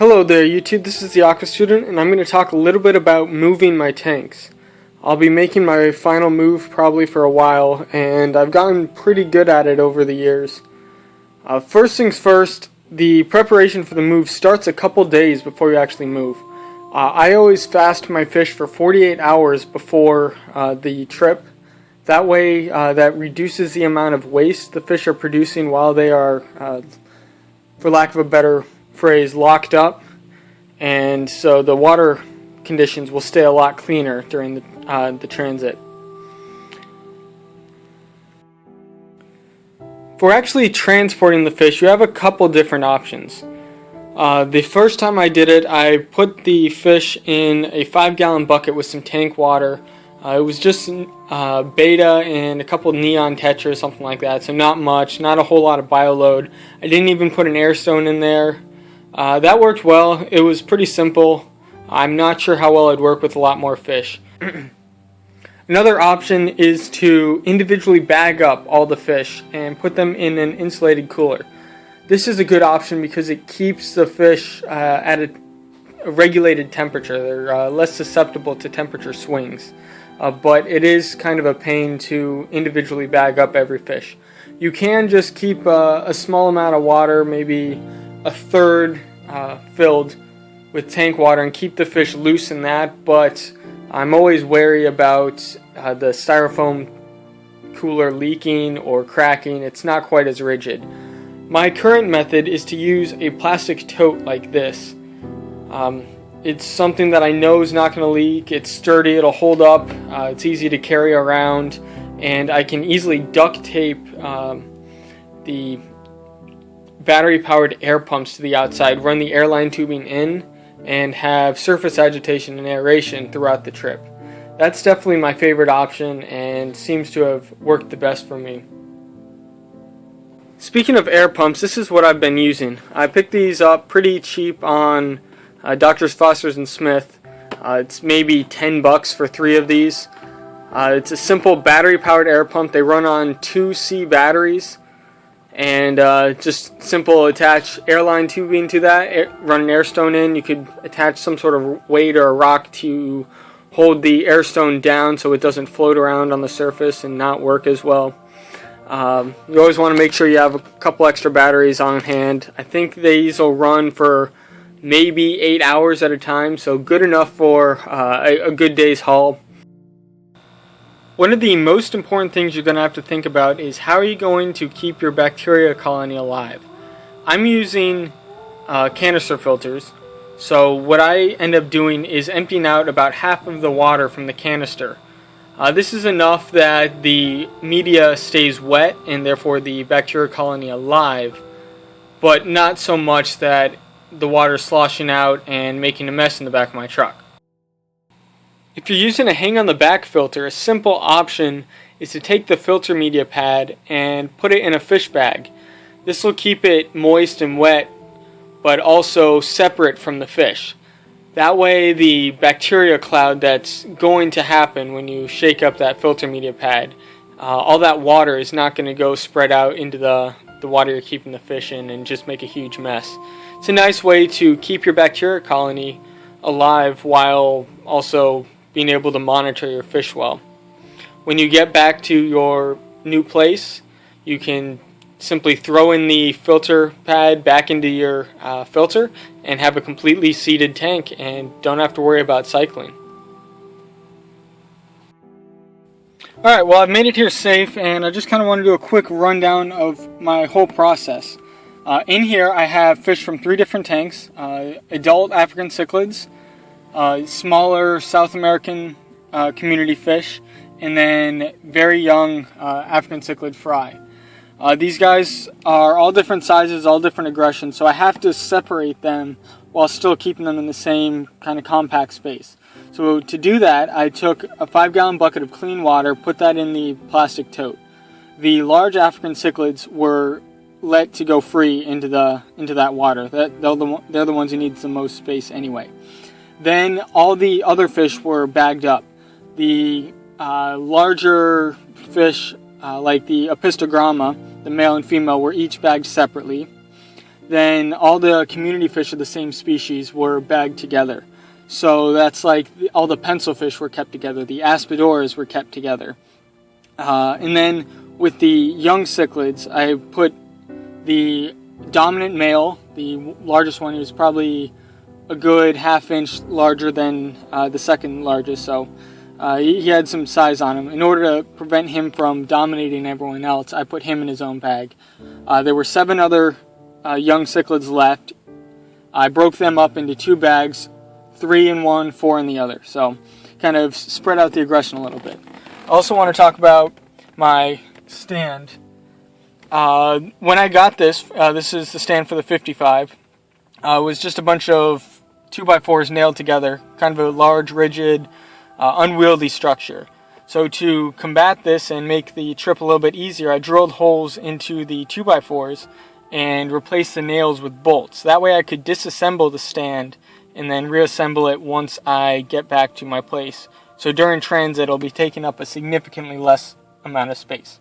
Hello there YouTube, this is the Aqua Student, and I'm going to talk a little bit about moving my tanks. I'll be making my final move probably for a while, and I've gotten pretty good at it over the years. First things first, the preparation for the move starts a couple days before you actually move. I always fast my fish for 48 hours before the trip. That way that reduces the amount of waste the fish are producing while they are, for lack of a better phrase, locked up, and so the water conditions will stay a lot cleaner during the transit. For actually transporting the fish, you have a couple different options. The first time I did it, I put the fish in a 5-gallon bucket with some tank water. It was just beta and a couple neon tetras, something like that, so not much, not a whole lot of bioload. I didn't even put an air stone in there. That worked well. It was pretty simple. I'm not sure how well it'd work with a lot more fish. Another option is to individually bag up all the fish and put them in an insulated cooler. This is a good option because it keeps the fish at a regulated temperature. They're less susceptible to temperature swings. But it is kind of a pain to individually bag up every fish. You can just keep a small amount of water, maybe a third filled with tank water, and keep the fish loose in that, but I'm always wary about the styrofoam cooler leaking or cracking. It's not quite as rigid. My current method is to use a plastic tote like this. It's something that I know is not going to leak. It's sturdy, it'll hold up, it's easy to carry around, and I can easily duct tape the battery-powered air pumps to the outside, run the airline tubing in, and have surface agitation and aeration throughout the trip. That's definitely my favorite option and seems to have worked the best for me. Speaking of air pumps, this is what I've been using. I picked these up pretty cheap on Drs. Foster's and Smith. It's maybe $10 for 3 of these. It's a simple battery-powered air pump. They run on 2C batteries. And just simple, attach airline tubing to that, run an air stone in. You could attach some sort of weight or a rock to hold the air stone down so it doesn't float around on the surface and not work as well. You always want to make sure you have a couple extra batteries on hand. I think these will run for maybe 8 hours at a time, so good enough for a good day's haul. One of the most important things you're going to have to think about is how are you going to keep your bacteria colony alive. I'm using canister filters, so what I end up doing is emptying out about half of the water from the canister. This is enough that the media stays wet and therefore the bacteria colony alive, but not so much that the water is sloshing out and making a mess in the back of my truck. If you're using a hang on the back filter, a simple option is to take the filter media pad and put it in a fish bag. This will keep it moist and wet, but also separate from the fish. That way the bacteria cloud that's going to happen when you shake up that filter media pad, all that water is not going to go spread out into the water you're keeping the fish in and just make a huge mess. It's a nice way to keep your bacteria colony alive while also being able to monitor your fish well. When you get back to your new place, you can simply throw in the filter pad back into your filter and have a completely seated tank and don't have to worry about cycling. Alright, well, I've made it here safe, and I just kind of want to do a quick rundown of my whole process. In here I have fish from 3 different tanks, adult African cichlids, smaller South American community fish, and then very young African cichlid fry. These guys are all different sizes, all different aggressions, so I have to separate them while still keeping them in the same kind of compact space. So to do that, I took a 5-gallon bucket of clean water, put that in the plastic tote. The large African cichlids were let to go free into that water. They're the ones who need the most space anyway. Then all the other fish were bagged up. The larger fish, like the apistogramma, the male and female, were each bagged separately. then all the community fish of the same species were bagged together. So that's like all the pencilfish were kept together, the aspidoras were kept together. And then with the young cichlids, I put the dominant male, the largest one. He was probably a good ½ inch larger than the second largest, so he had some size on him. In order to prevent him from dominating everyone else, I put him in his own bag. There were 7 other young cichlids left. I broke them up into 2 bags, 3 in one, 4 in the other. So kind of spread out the aggression a little bit. I also want to talk about my stand. When I got this, this is the stand for the 55. It was just a bunch of 2x4s nailed together, kind of a large, rigid, unwieldy structure. So to combat this and make the trip a little bit easier, I drilled holes into the 2x4s and replaced the nails with bolts. That way I could disassemble the stand and then reassemble it once I get back to my place. So during transit, it'll be taking up a significantly less amount of space.